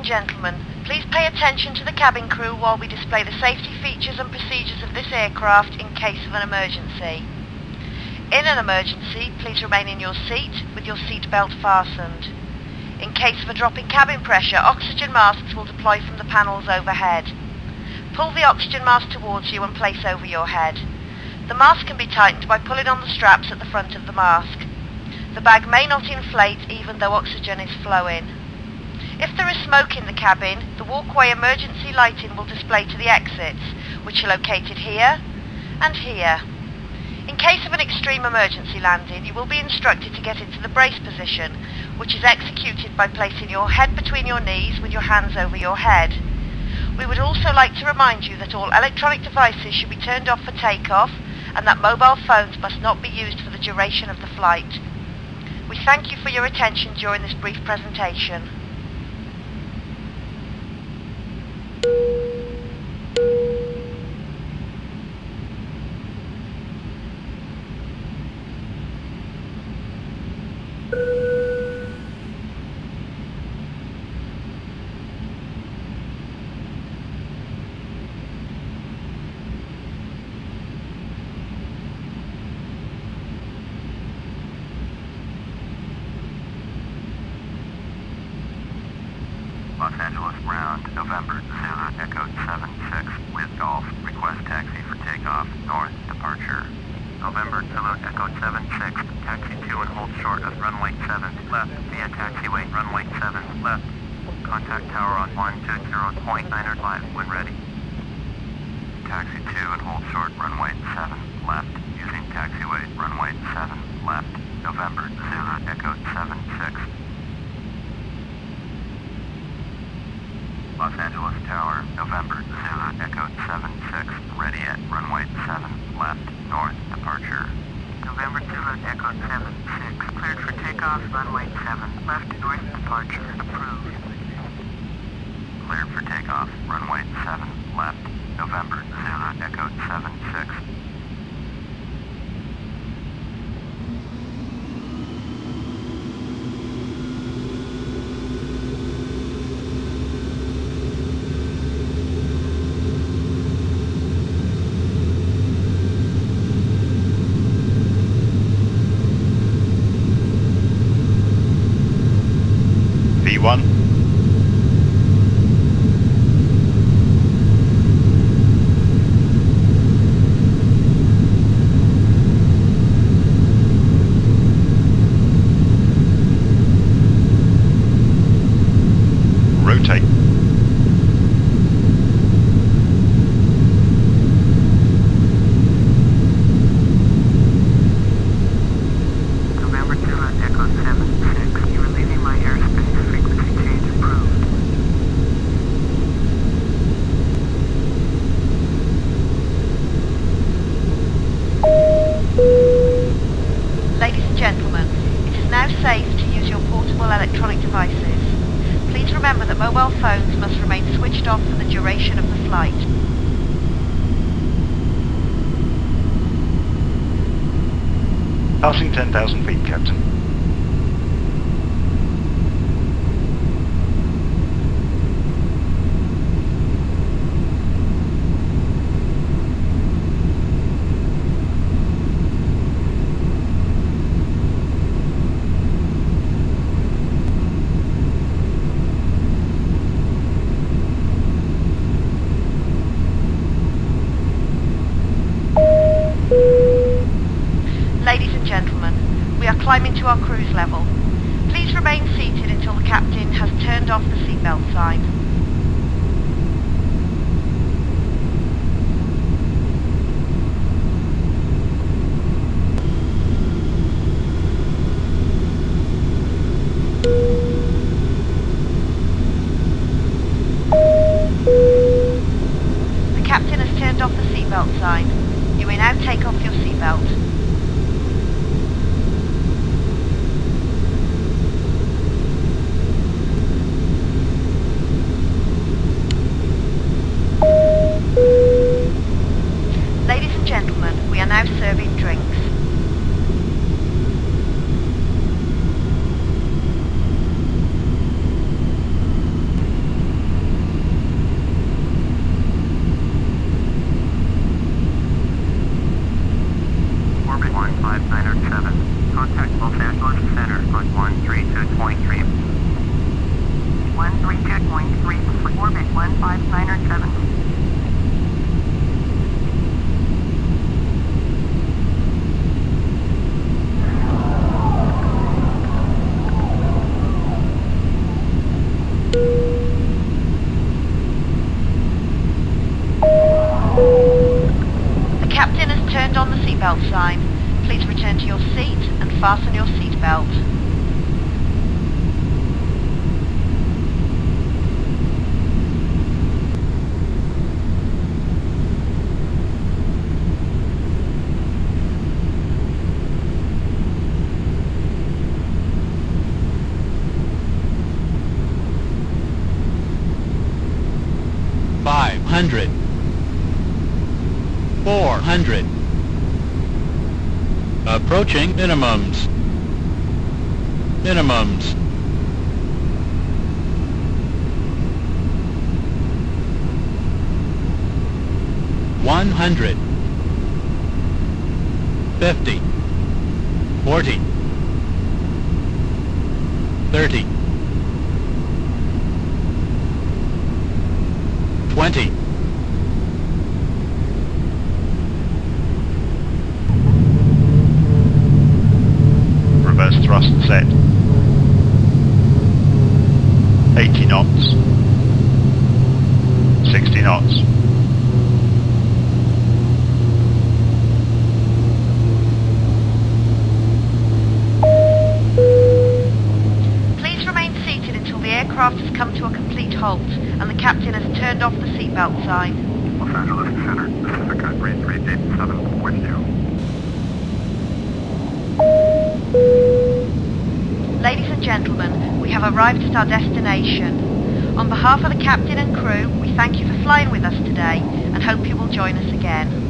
and gentlemen, please pay attention to the cabin crew while we display the safety features and procedures of this aircraft in case of an emergency. In an emergency, please remain in your seat with your seat belt fastened. In case of a drop in cabin pressure, oxygen masks will deploy from the panels overhead. Pull the oxygen mask towards you and place over your head. The mask can be tightened by pulling on the straps at the front of the mask. The bag may not inflate even though oxygen is flowing. If there is smoke in the cabin, the walkway emergency lighting will display to the exits, which are located here and here. In case of an extreme emergency landing, you will be instructed to get into the brace position, which is executed by placing your head between your knees with your hands over your head. We would also like to remind you that all electronic devices should be turned off for takeoff and that mobile phones must not be used for the duration of the flight. We thank you for your attention during this brief presentation. Los Angeles ground, November, Zulu, Echo 76, with Golf, request taxi for takeoff, north, departure. November, Zulu, Echo 76, taxi to and hold short of runway 7, left, via taxiway, runway 7, left. Contact tower on 120.905 when ready. Taxi to and hold short, runway 7, left, using taxiway, runway 7, left. November, Zulu, Echo 76. Los Angeles Tower, November, Zulu, Echo 76, ready at runway 7, left, north, departure. November, Zulu, Echo 76, cleared for takeoff, runway 7, left, north, departure, approved. Cleared for takeoff, runway 7, left, November, Zulu, Echo 76. V1. Rotate. November 2 Echo 76, you are leaving my airspace, frequency change approved. Ladies and gentlemen, it is now safe to use your portable electronic devices. Please remember that mobile phones must remain switched off for the duration of the flight. Passing 10,000 feet, Captain. Ladies and gentlemen, we are climbing to our cruise level. Please remain seated until the captain has turned off the seatbelt sign. The captain has turned off the seatbelt sign. You may now take off your seatbelt. 7. Contact Los Angeles Center on 132.3. 132.3 for orbit 15907. The captain has turned on the seatbelt sign. Please return to your seat and fasten your seatbelt. $500, $400. Approaching minimums. Minimums. $100, $50, $40, $30, $20. Reverse thrust set. 80 knots. 60 knots. Please remain seated until the aircraft has come to a complete halt and the captain has turned off the seatbelt sign. Los Angeles Center, Pacifica 3387 with you. Ladies and gentlemen, we have arrived at our destination. On behalf of the captain and crew, we thank you for flying with us today and hope you will join us again.